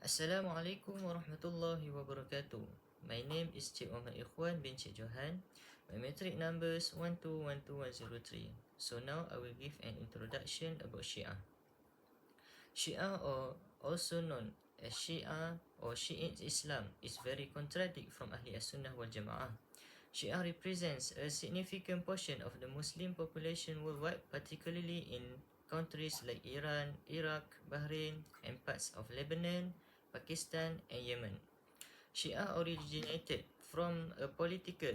Assalamualaikum warahmatullahi wabarakatuh. My name is Cik Muhammad IKHWAN bin Cik JOHAN. My metric numbers 1212103. So now I will give an introduction about Shiah. Shiah, or also known as Shiah or Shiite Islam, is very contradict from Ahli As-Sunnah wal Jama'ah. Shiah represents a significant portion of the Muslim population worldwide, particularly in countries like Iran, Iraq, Bahrain, and parts of Lebanon, Pakistan, and Yemen. Shiah originated from a political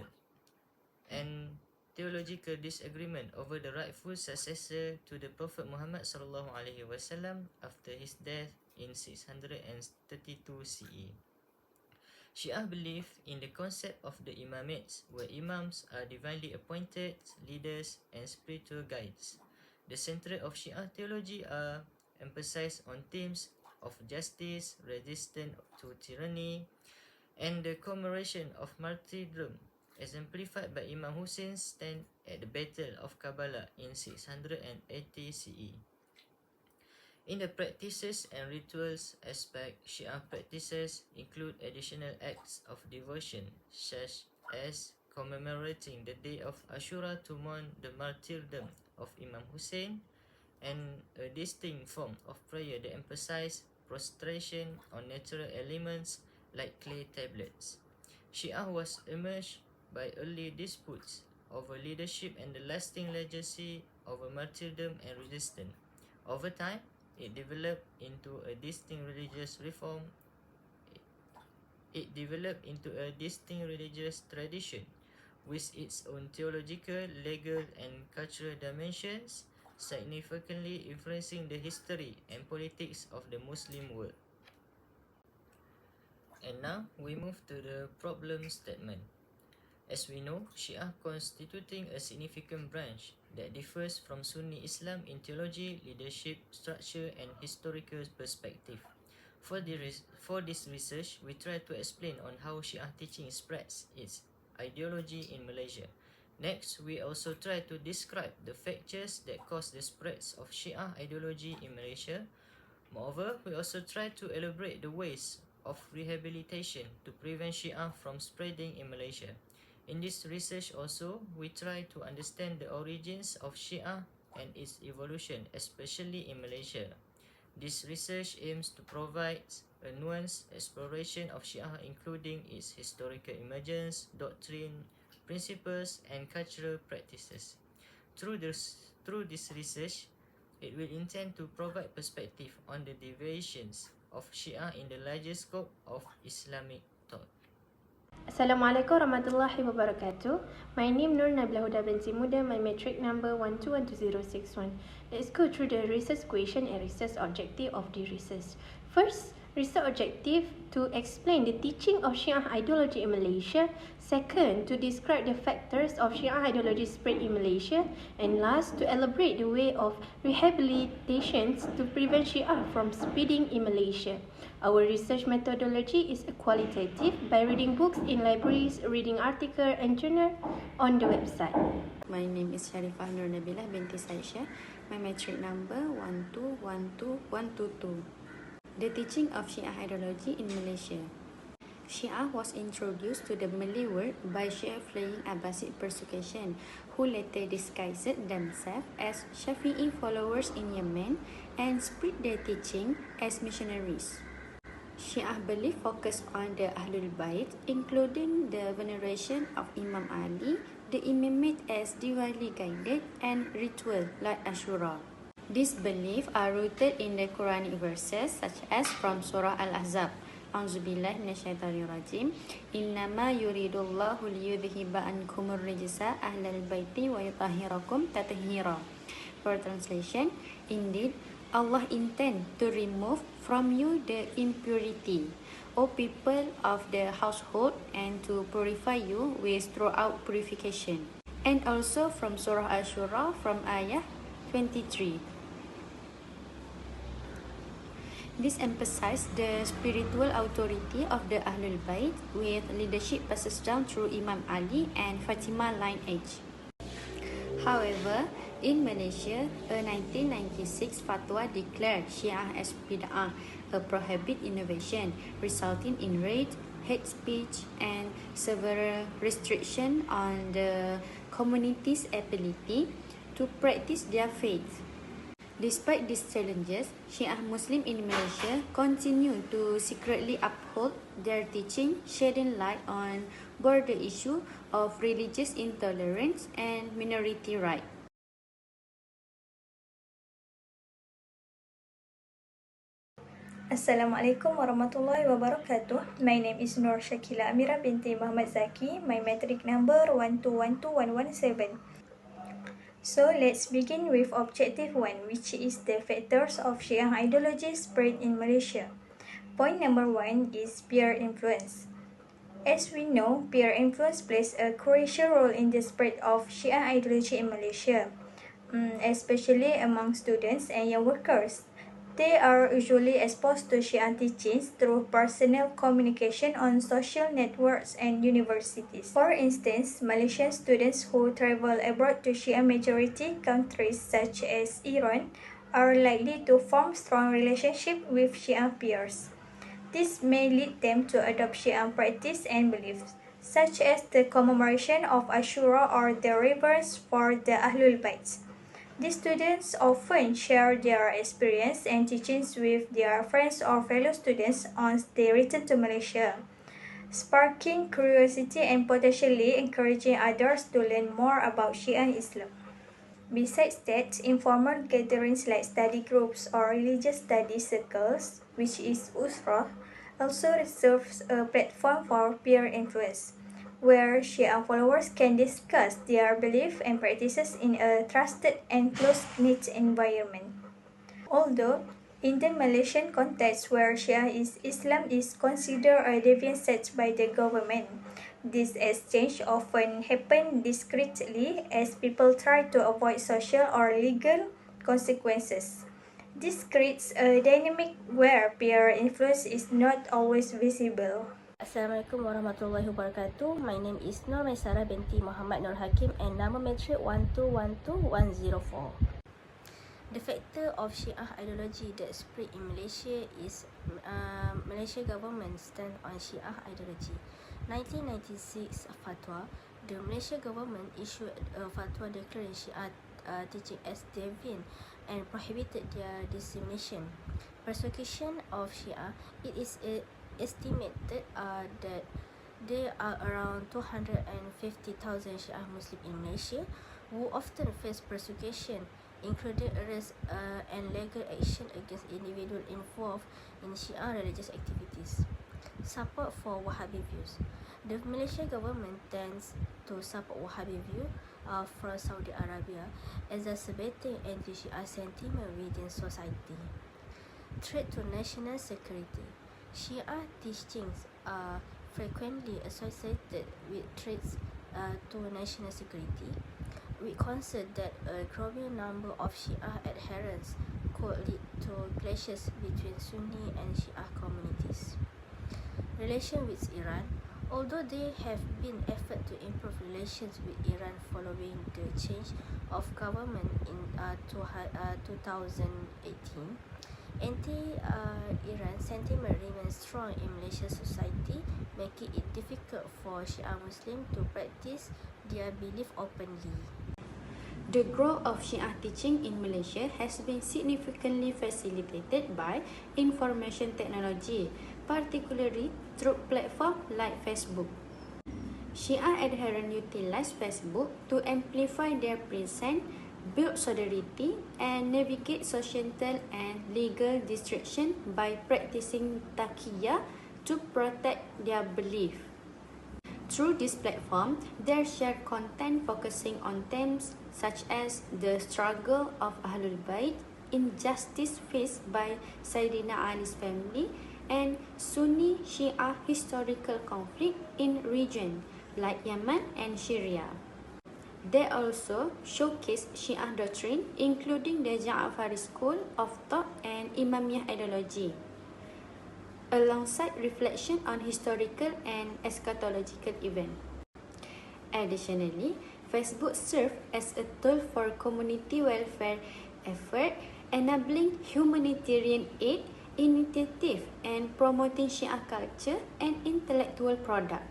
and theological disagreement over the rightful successor to the Prophet Muhammad SAW after his death in 632 CE. Shiah believe in the concept of the imamates, where imams are divinely appointed leaders and spiritual guides. The center of Shiah theology are emphasized on themes of justice, resistance to tyranny, and the commemoration of martyrdom, exemplified by Imam Hussein's stand at the Battle of Karbala in 680 CE. In the practices and rituals aspect, Shiah practices include additional acts of devotion, such as commemorating the day of Ashura to mourn the martyrdom of Imam Hussein, and a distinct form of prayer that emphasize prostration on natural elements like clay tablets. Shiah was emerged by early disputes over leadership and the lasting legacy of a martyrdom and resistance. Over time, it developed into a distinct religious tradition with its own theological, legal, and cultural dimensions, significantly influencing the history and politics of the Muslim world. And now we move to the problem statement. As we know, Shiah constituting a significant branch that differs from Sunni Islam in theology, leadership, structure, and historical perspective. For this research, we try to explain on how Shiah teaching spreads its ideology in Malaysia. Next, we also try to describe the factors that cause the spreads of Shiah ideology in Malaysia. Moreover, we also try to elaborate the ways of rehabilitation to prevent Shiah from spreading in Malaysia. In this research also, we try to understand the origins of Shiah and its evolution, especially in Malaysia. This research aims to provide a nuanced exploration of Shiah, including its historical emergence, doctrine, principles, and cultural practices. Through this research, it will intend to provide perspective on the deviations of Shiah in the larger scope of Islamic thought. Assalamualaikum warahmatullahi wabarakatuh. My name NURNABILAH binti MUDA. My metric number 1212061. Let's go through the research question and research objective of the research. First, research objective to explain the teaching of Shiah ideology in Malaysia. Second, to describe the factors of Shiah ideology spread in Malaysia. And last, to elaborate the way of rehabilitations to prevent Shiah from spreading in Malaysia. Our research methodology is qualitative by reading books in libraries, reading articles and journals on the website. My name is SYARIFAH NURNABILAH binti SYAQYLLA. My metric number 1212122. The teaching of Shiah ideology in Malaysia. Shiah was introduced to the Malay world by Shiah fleeing Abbasid persecution, who later disguised themselves as Shafi'i followers in Yemen and spread their teaching as missionaries. Shiah belief focused on the Ahlul Bayt, including the veneration of Imam Ali, the imamate as divinely guided, and ritual like Ashura. These beliefs are rooted in the Quranic verses such as from Surah Al-Ahzab. A'udzubillahi minasyaitonirrajim. Innama yuridullahu liyudhiba ankumur rijsa ahlal baiti wa yutahhirakum tathira. For translation, indeed, Allah intend to remove from you the impurity, O people of the household, and to purify you with throughout purification. And also from Surah Ashura from ayah 23. This emphasizes the spiritual authority of the Ahlul Bayt, with leadership passed down through Imam Ali and Fatima lineage. However, in Malaysia, a 1996 fatwa declared Shiah as bid'ah a prohibit innovation, resulting in rage, hate speech, and several restrictions on the community's ability to practice their faith. Despite these challenges, Shiah Muslim in Malaysia continue to secretly uphold their teaching, shedding light on broader issue of religious intolerance and minority rights. Assalamualaikum warahmatullahi wabarakatuh. My name is SYAQYLLA binti Muhammad ZAKY. My matric number 1212117. So let's begin with objective 1, which is the factors of Shiah ideology spread in Malaysia. Point number 1 is peer influence. As we know, peer influence plays a crucial role in the spread of Shiah ideology in Malaysia, especially among students and young workers. They are usually exposed to Shia teachings through personal communication on social networks and universities. For instance, Malaysian students who travel abroad to Shia majority countries such as Iran are likely to form strong relationships with Shia peers. This may lead them to adopt Shia practice and beliefs, such as the commemoration of Ashura or the reverence for the Ahlul Bayt. These students often share their experience and teachings with their friends or fellow students once they return to Malaysia, sparking curiosity and potentially encouraging others to learn more about Shia Islam. Besides that, informal gatherings like study groups or religious study circles, which is usrah, also serves a platform for peer influence, where Shia followers can discuss their beliefs and practices in a trusted and close-knit environment. Although, in the Malaysian context where Shia Islam is considered a deviant sect by the government, this exchange often happens discreetly as people try to avoid social or legal consequences. This creates a dynamic where peer influence is not always visible. Assalamualaikum warahmatullahi wabarakatuh. My name is MAISARAH binti Muhammad Nur HAKIM and number matric 1212104. The factor of Shiah ideology that spread in Malaysia is Malaysia government stand on Shiah ideology. 1996 fatwa, the Malaysia government issued a fatwa declaring Shiah teaching as deviant and prohibited their dissemination. Persecution of Shiah, it is estimated that there are around 250,000 Shiah Muslim in Malaysia who often face persecution, including arrest and legal action against individuals involved in Shia religious activities. Support for Wahhabi views. The Malaysian government tends to support Wahhabi view from Saudi Arabia, exacerbating anti-Shia sentiment within society. Threat to national security. Shia teachings are frequently associated with threats to national security. We consider that a growing number of Shia adherents could lead to clashes between Sunni and Shia communities. Relation with Iran. Although there have been efforts to improve relations with Iran following the change of government in 2018, anti-Iran sentiment remains strong in Malaysian society, making it difficult for Shia Muslims to practice their belief openly. The growth of Shia teaching in Malaysia has been significantly facilitated by information technology, particularly through platforms like Facebook. Shia adherents utilize Facebook to amplify their presence, build solidarity, and navigate societal and legal distraction by practicing taqiyya to protect their belief. Through this platform, they share content focusing on themes such as the struggle of Ahlul Bayt, injustice faced by Sayyidina Ali's family, and Sunni Shia historical conflict in regions like Yemen and Syria. They also showcase Shia doctrine, including the Ja'fari school of thought and Imamiyah ideology, alongside reflection on historical and eschatological events. Additionally, Facebook serves as a tool for community welfare effort, enabling humanitarian aid initiative and promoting Shiah culture and intellectual product.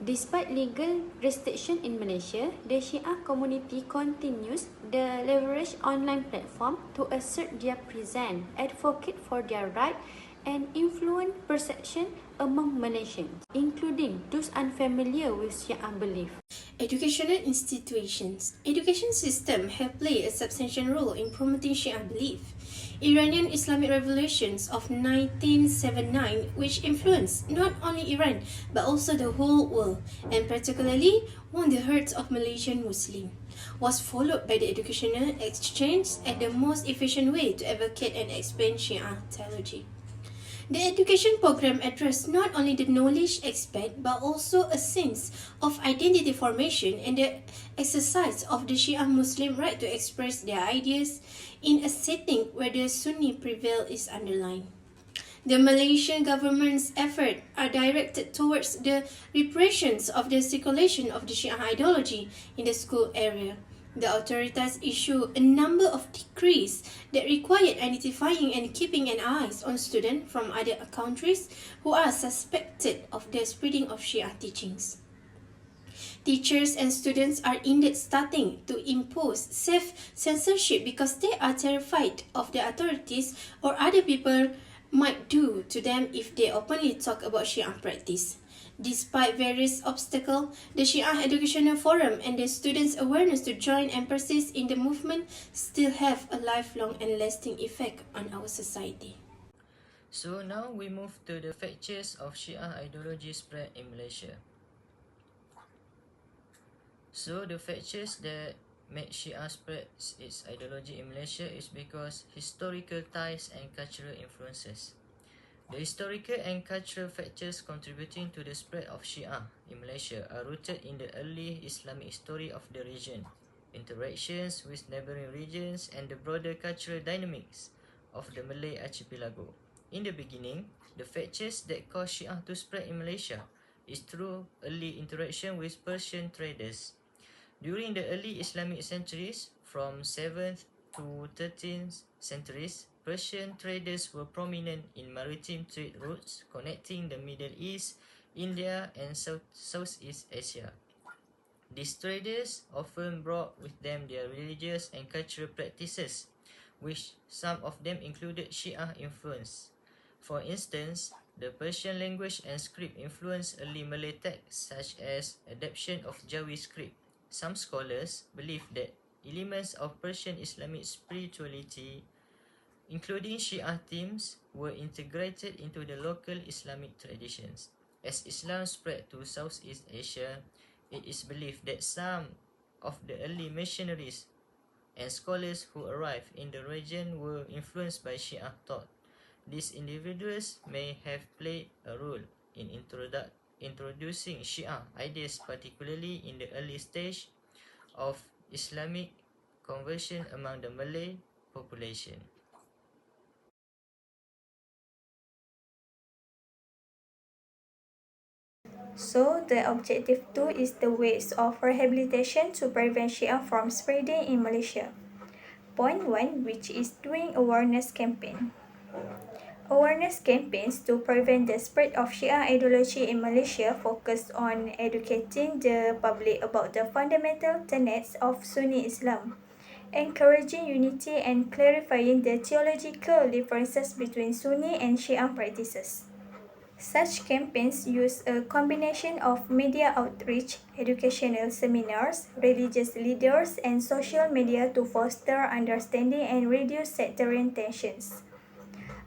Despite legal restriction in Malaysia, the Shiah community continues the leverage online platform to assert their presence, advocate for their right, and influence perception among Malaysians, including those unfamiliar with Shiah belief. Educational institutions. Education system have played a substantial role in promoting Shia belief. Iranian Islamic revolutions of 1979, which influenced not only Iran but also the whole world, and particularly won the hearts of Malaysian Muslims, was followed by the educational exchange as the most efficient way to advocate and expand Shia theology. The education program addressed not only the knowledge aspect but also a sense of identity formation and the exercise of the Shia Muslim right to express their ideas in a setting where the Sunni prevail is underlined. The Malaysian government's efforts are directed towards the repressions of the circulation of the Shia ideology in the school area. The authorities issued a number of decrees that required identifying and keeping an eye on students from other countries who are suspected of the spreading of Shia teachings. Teachers and students are indeed starting to impose self-censorship because they are terrified of the authorities or other people might do to them if they openly talk about Shia practice. Despite various obstacles, the Shia Educational Forum and the students' awareness to join and persist in the movement still have a lifelong and lasting effect on our society. So now we move to the factors of Shia ideology spread in Malaysia. So the factors that make Shia spread its ideology in Malaysia is because historical ties and cultural influences. The historical and cultural factors contributing to the spread of Shia in Malaysia are rooted in the early Islamic history of the region, interactions with neighboring regions, and the broader cultural dynamics of the Malay archipelago. In the beginning, the factors that caused Shia to spread in Malaysia is through early interaction with Persian traders. During the early Islamic centuries, from 7th to 13th centuries, Persian traders were prominent in maritime trade routes connecting the Middle East, India, and Southeast Asia. These traders often brought with them their religious and cultural practices, which some of them included Shia influence. For instance, the Persian language and script influenced early Malay texts such as adaptation of Jawi script. Some scholars believe that elements of Persian Islamic spirituality, including Shia themes, were integrated into the local Islamic traditions. As Islam spread to Southeast Asia, it is believed that some of the early missionaries and scholars who arrived in the region were influenced by Shia thought. These individuals may have played a role in introducing Shia ideas, particularly in the early stage of Islamic conversion among the Malay population. So, the objective 2 is the ways of rehabilitation to prevent Shia from spreading in Malaysia. Point 1, which is doing awareness campaign. Awareness campaigns to prevent the spread of Shia ideology in Malaysia focus on educating the public about the fundamental tenets of Sunni Islam, encouraging unity and clarifying the theological differences between Sunni and Shia practices. Such campaigns use a combination of media outreach, educational seminars, religious leaders, and social media to foster understanding and reduce sectarian tensions.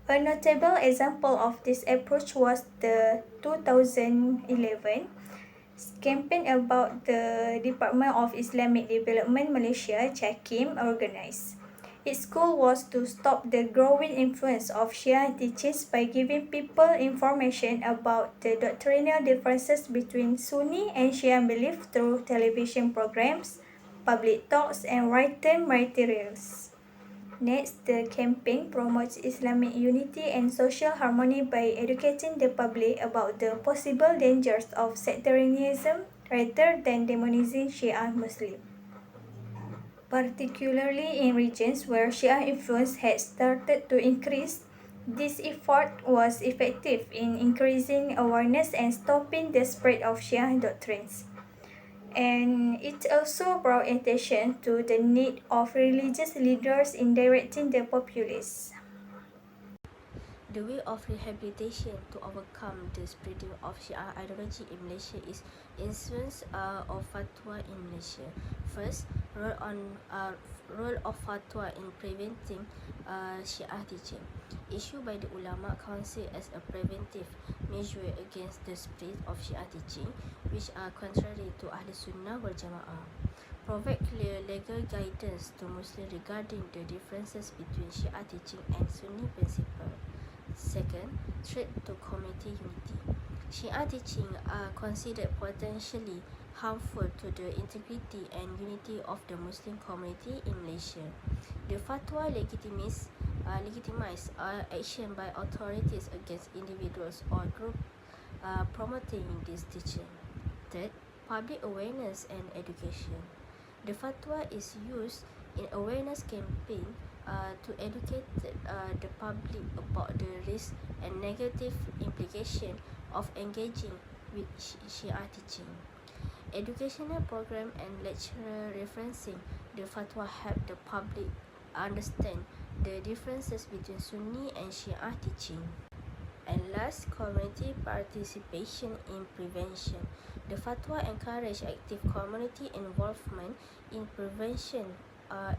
A notable example of this approach was the 2011 campaign about the Department of Islamic Development Malaysia (HAKIM) organized. Its goal was to stop the growing influence of Shia teachings by giving people information about the doctrinal differences between Sunni and Shia belief through television programs, public talks, and written materials. Next, the campaign promotes Islamic unity and social harmony by educating the public about the possible dangers of sectarianism rather than demonizing Shia Muslims. Particularly in regions where Shia influence had started to increase, This effort was effective in increasing awareness and stopping the spread of Shia doctrines. And it also brought attention to the need of religious leaders in directing the populace. The way of rehabilitation to overcome the spreading of Shia ideology in Malaysia is influence of fatwa in Malaysia. First, role of fatwa in preventing Shia teaching. Issued by the Ulama Council as a preventive measure against the spread of Shia teaching, which are contrary to Ahl Sunnah wal Jama'ah. Provide clear legal guidance to Muslims regarding the differences between Shia teaching and Sunni principle. Second, threat to community unity. Shia teaching are considered potentially harmful to the integrity and unity of the Muslim community in Malaysia. The fatwa legitimize action by authorities against individuals or groups promoting this teaching. Third, public awareness and education. The fatwa is used in awareness campaign to educate the public about the risk and negative implication of engaging with Shia teaching. Educational program and lecture referencing the fatwa help the public understand the differences between Sunni and Shia teaching. And last, community participation in prevention. The fatwa encourage active community involvement in prevention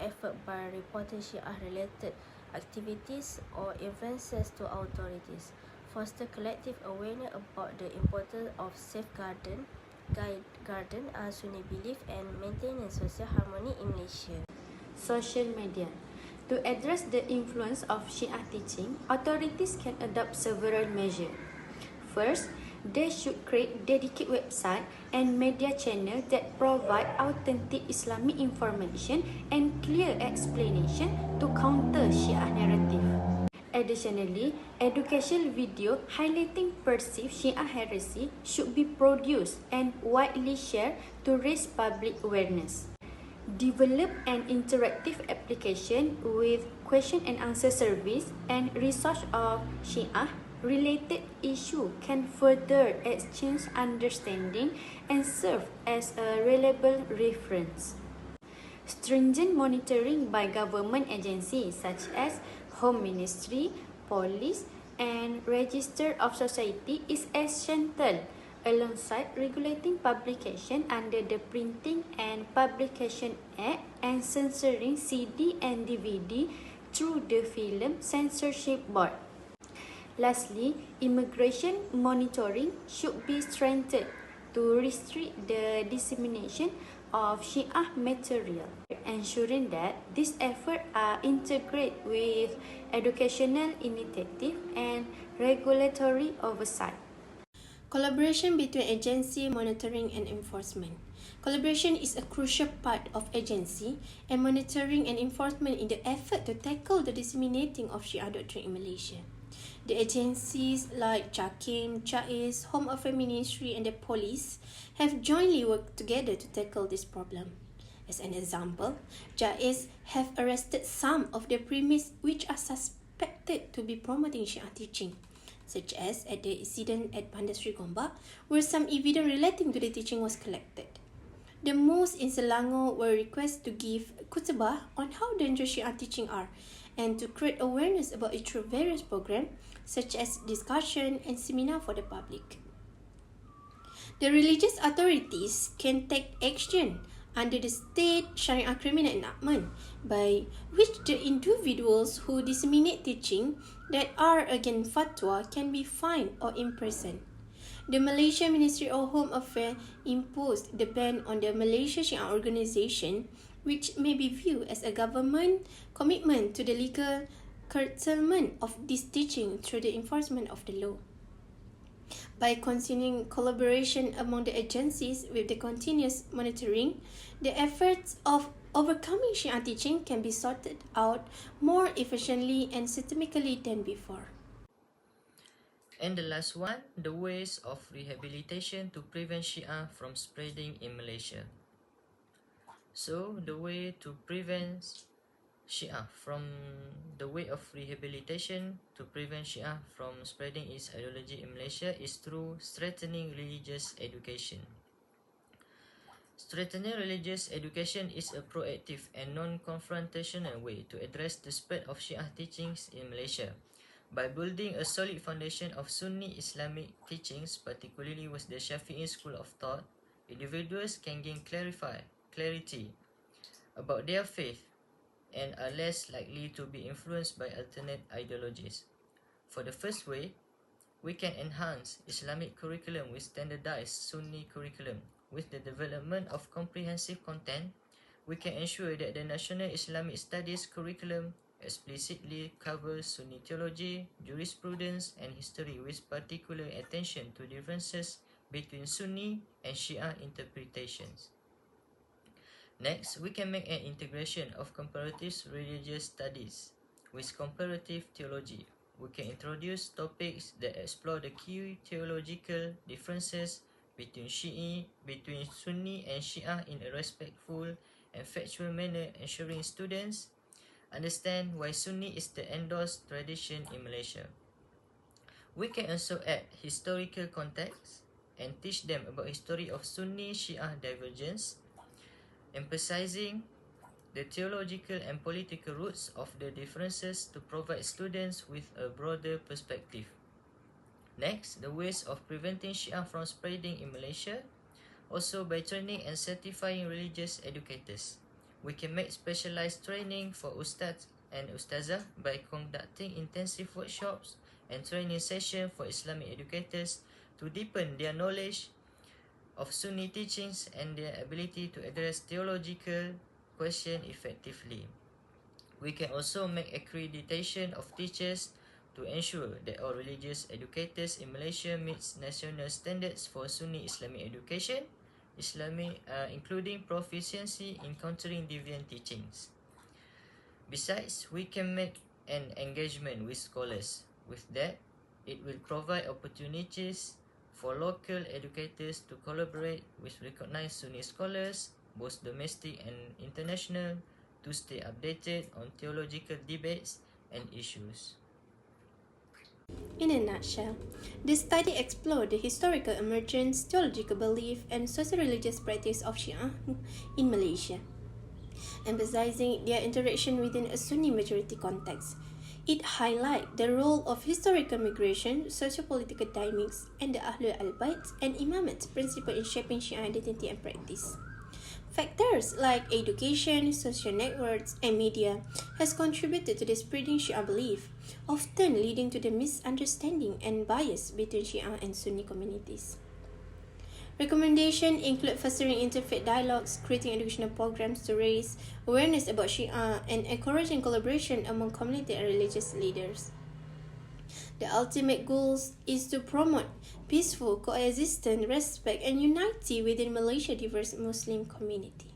effort by reporting Shia-related activities or offences to authorities. Foster collective awareness about the importance of safeguarding Sunni belief and maintaining social harmony in Malaysia. Social media. To address the influence of Shia teaching, authorities can adopt several measures. First, they should create dedicated website and media channel that provide authentic Islamic information and clear explanation to counter Shia narrative. Additionally, educational video highlighting perceived Shia heresy should be produced and widely shared to raise public awareness. Develop an interactive application with question and answer service and research of Shia related issue can further exchange understanding and serve as a reliable reference. Stringent monitoring by government agencies such as Home Ministry, Police, and Register of Society is essential, alongside regulating publication under the Printing and Publication Act and censoring CD and DVD through the Film Censorship Board. Lastly, immigration monitoring should be strengthened to restrict the dissemination of Shia material, ensuring that these efforts are integrated with educational initiative and regulatory oversight. Collaboration between agency, monitoring and enforcement. Collaboration is a crucial part of agency and monitoring and enforcement in the effort to tackle the disseminating of Shia doctrine in Malaysia. The agencies like HAKIM, JAIS, Home Affairs Ministry and the police have jointly worked together to tackle this problem. As an example, JAIS have arrested some of the premises which are suspected to be promoting Shia teaching, such as at the incident at Bandar Seri Gombak, where some evidence relating to the teaching was collected. The mosques in Selangor were requested to give khutbah on how dangerous Shia teaching are and to create awareness about it through various programs such as discussion and seminar for the public. The religious authorities can take action under the State Syariah Criminal Enactment, by which the individuals who disseminate teaching that are against fatwa can be fined or imprisoned. The Malaysian Ministry of Home Affairs imposed the ban on the Malaysia Shia organisation, which may be viewed as a government commitment to the legal curtailment of this teaching through the enforcement of the law. By continuing collaboration among the agencies with the continuous monitoring, the efforts of overcoming Shia teaching can be sorted out more efficiently and systemically than before. And the last one, the ways of rehabilitation to prevent Shia from spreading in Malaysia. So, the way to prevent Shiah from the way of rehabilitation to prevent Shiah from spreading its ideology in Malaysia is through strengthening religious education. Strengthening religious education is a proactive and non-confrontational way to address the spread of Shiah teachings in Malaysia. By building a solid foundation of Sunni Islamic teachings, particularly with the Shafi'i school of thought, individuals can gain clarity about their faith and are less likely to be influenced by alternate ideologies. For the first way, we can enhance Islamic curriculum with standardized Sunni curriculum. With the development of comprehensive content, we can ensure that the National Islamic Studies curriculum explicitly covers Sunni theology, jurisprudence, and history with particular attention to differences between Sunni and Shia interpretations. Next, we can make an integration of comparative religious studies with comparative theology. We can introduce topics that explore the key theological differences between Sunni and Shia in a respectful and factual manner, ensuring students understand why Sunni is the endorsed tradition in Malaysia. We can also add historical context and teach them about history of Sunni-Shia divergence, emphasizing the theological and political roots of the differences to provide students with a broader perspective. Next, the ways of preventing Shia from spreading in Malaysia, also by training and certifying religious educators. We can make specialized training for Ustaz and Ustazah by conducting intensive workshops and training sessions for Islamic educators to deepen their knowledge of Sunni teachings and their ability to address theological questions effectively. We can also make accreditation of teachers to ensure that all religious educators in Malaysia meets national standards for Sunni Islamic education, including proficiency in countering deviant teachings. Besides, we can make an engagement with scholars. With that, it will provide opportunities for local educators to collaborate with recognized Sunni scholars, both domestic and international, to stay updated on theological debates and issues. In a nutshell, this study explored the historical emergence, theological belief, and socio-religious practice of Shia in Malaysia, emphasizing their interaction within a Sunni majority context. It highlights the role of historical migration, socio-political dynamics, and the Ahlul al-Bait and Imamat's principle in shaping Shia identity and practice. Factors like education, social networks, and media has contributed to the spreading Shia belief, often leading to the misunderstanding and bias between Shia and Sunni communities. Recommendations include fostering interfaith dialogues, creating educational programs to raise awareness about Shia, and encouraging collaboration among community and religious leaders. The ultimate goal is to promote peaceful coexistence, respect, and unity within Malaysia's diverse Muslim community.